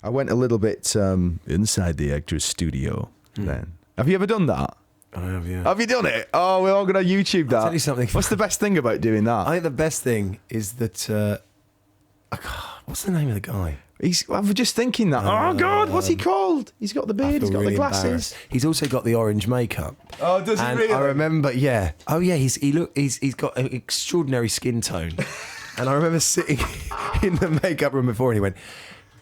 I went a little bit inside the actor's studio then. Have you ever done that? I have, yeah. Have you done it? Oh, we're all going to YouTube that. I'll tell you something. What's the best thing about doing that? I think the best thing is that... what's the name of the guy? I was just thinking that. Oh, God, what's he called? He's got the beard, he's got the glasses. He's also got the orange makeup. Oh, does he really? I remember, yeah. Oh, yeah, he's got an extraordinary skin tone. And I remember sitting in the makeup room before and he went,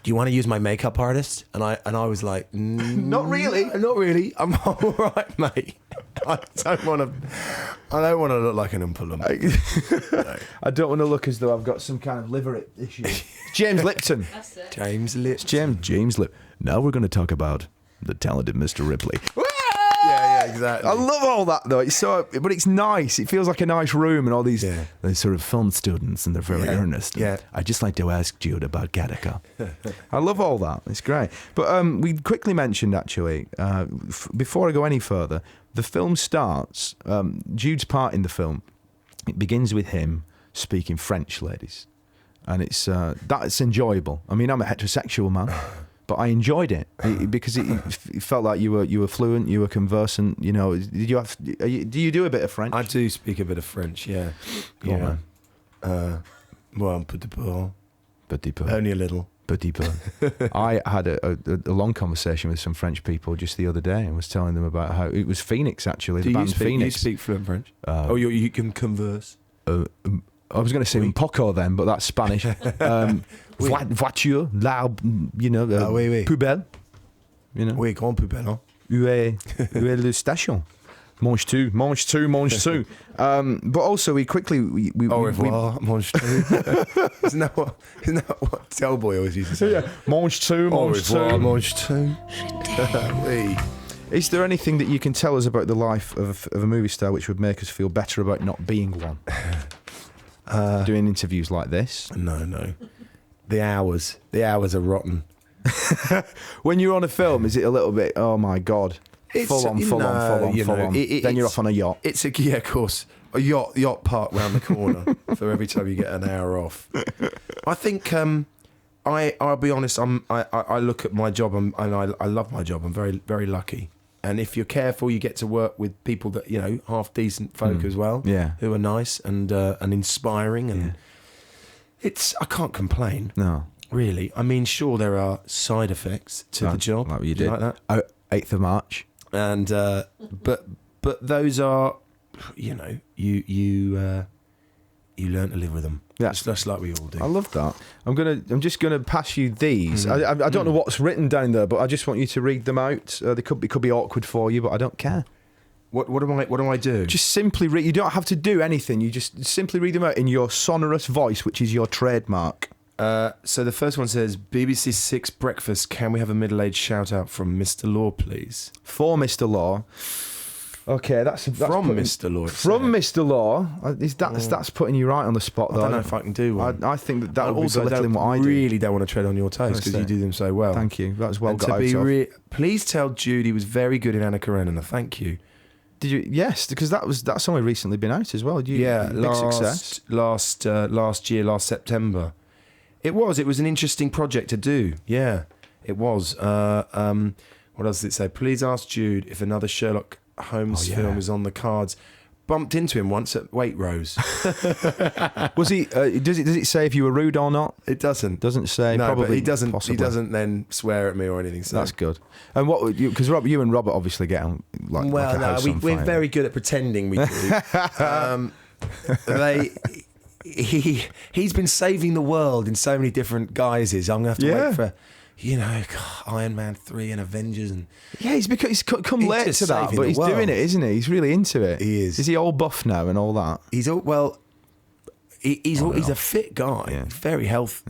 do you want to use my makeup artist? And I was like, not really. Not really. I'm all right, mate. I don't want to look like an Oompa Loompa. No. I don't want to look as though I've got some kind of liver issue. James Lipton. That's it. James Lipton. James Lipton. Now we're going to talk about the talented Mr. Ripley. Yeah, exactly. I love all that though. But it's nice. It feels like a nice room and all these sort of film students and they're very earnest. Yeah. I'd just like to ask Jude about Gattaca. I love all that. It's great. But we quickly mentioned actually, before I go any further, the film starts, Jude's part in the film, it begins with him speaking French, ladies. And that's enjoyable. I mean, I'm a heterosexual man. But I enjoyed it because it felt like you were fluent, you were conversant. You know, do you do a bit of French? I do speak a bit of French, yeah. Go on, man. Well, un petit peu. Petit peu. Only a little. Petit peu. I had a long conversation with some French people just the other day and was telling them about how it was Phoenix actually. The band Phoenix. You speak fluent French? You can converse. I was going to say un poco then, but that's Spanish. Voiture, l'arbre, oui. poubelle. You know. Oui, grand poubelle, hein? Où est le station? Mange-tu. But also we quickly... Au revoir, mange-tu. Isn't that what Tellboy always used to say? Yeah. Mange-tu. Au revoir, mange-tu. Oui. Is there anything that you can tell us about the life of a movie star which would make us feel better about not being one? Doing interviews like this? No. The hours are rotten. When you're on a film, is it a little bit, oh my God, full on. Then you're off on a yacht. Of course. A yacht park round the corner for every time you get an hour off. I think, I'll be honest, I look at my job and I love my job. I'm very, very lucky. And if you're careful, you get to work with people that, half decent folk as well, who are nice and inspiring. And I can't complain. No. Really. I mean, sure, there are side effects to the job. Like what you did. Like that? 8th of March. And, but those are, you learn to live with them. Yeah. Just like we all do. I love that. I'm just gonna pass you these. I don't know what's written down there, but I just want you to read them out. It could be awkward for you, but I don't care. What do I do? Just simply read. You don't have to do anything. You just simply read them out in your sonorous voice, which is your trademark. So the first one says, BBC Six Breakfast, can we have a middle-aged shout-out from Mr. Law, please? For Mr. Law. Okay, that's from Mr. Law. From Mr. Law. That's putting you right on the spot, though. I don't know if I can do one. I think that will be belittling what I do. I really don't want to tread on your toes because you do them so well. Thank you. That was well got out. Please tell Jude he was very good in Anna Karenina. Thank you. Did you? Yes, because that's only recently been out as well. Big success. Last year, last September. It was an interesting project to do. Yeah, it was. What else did it say? Please ask Jude if another Sherlock Holmes film is on the cards. Bumped into him once at Waitrose. Was he? Does it say if you were rude or not? It doesn't. Doesn't say. No, probably. But he doesn't. Possibly. He doesn't then swear at me or anything. So that's good. And what? Because you and Robert obviously get on like a house on fire. We're very good at pretending we do. He's been saving the world in so many different guises. I'm gonna have to wait for. Iron Man 3 and Avengers and he's come late to that, but he's doing it, isn't he? He's really into it. He is. Is he all buff now and all that? He's a fit guy. Yeah. Very health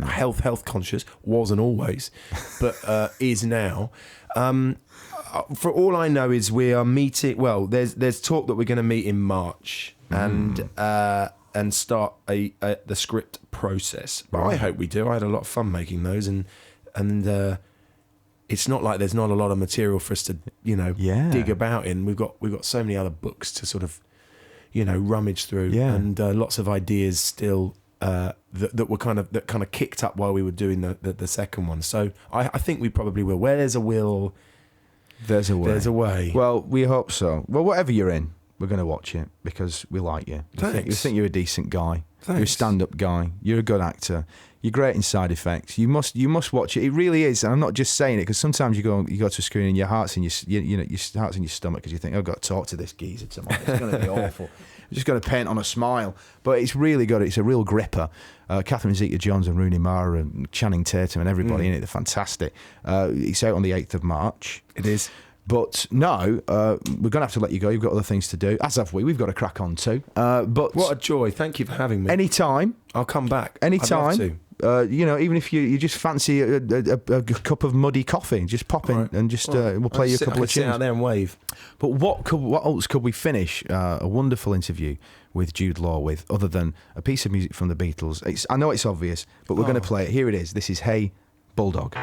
conscious. Wasn't always, but is now. For all I know, is we are meeting. Well, there's talk that we're going to meet in March and start the script process. But I hope we do. I had a lot of fun making those and it's not like there's not a lot of material for us to dig about in. We've got so many other books to sort of rummage through and lots of ideas still that kind of kicked up while we were doing the second one. So I think we probably will. Where there's a will, there's a way. There's a way. Well, we hope so. Well, whatever you're in, we're going to watch it because we like you. Thanks. We think you're a decent guy. Thanks. You're a stand-up guy. You're a good actor. You're great in Side Effects. You must watch it. It really is. And I'm not just saying it because sometimes you go to a screen and your heart's in your heart's in your stomach because you think, oh, I've got to talk to this geezer tomorrow. It's going to be awful. I'm just going to paint on a smile. But it's really good. It's a real gripper. Catherine Zeta-Jones and Rooney Mara and Channing Tatum and everybody in it. They're fantastic. It's out on the 8th of March. It is. But no, we're going to have to let you go. You've got other things to do, as have we. We've got to crack on too. But what a joy. Thank you for having me. Anytime. I'll come back. Anytime. I'd love to. Even if you just fancy a cup of muddy coffee, just pop in and just we'll play you a couple of tunes. Sit out there and wave. But what else could we finish a wonderful interview with Jude Law with, other than a piece of music from the Beatles? I know it's obvious, but we're going to play it. Here it is. This is Hey Bulldog.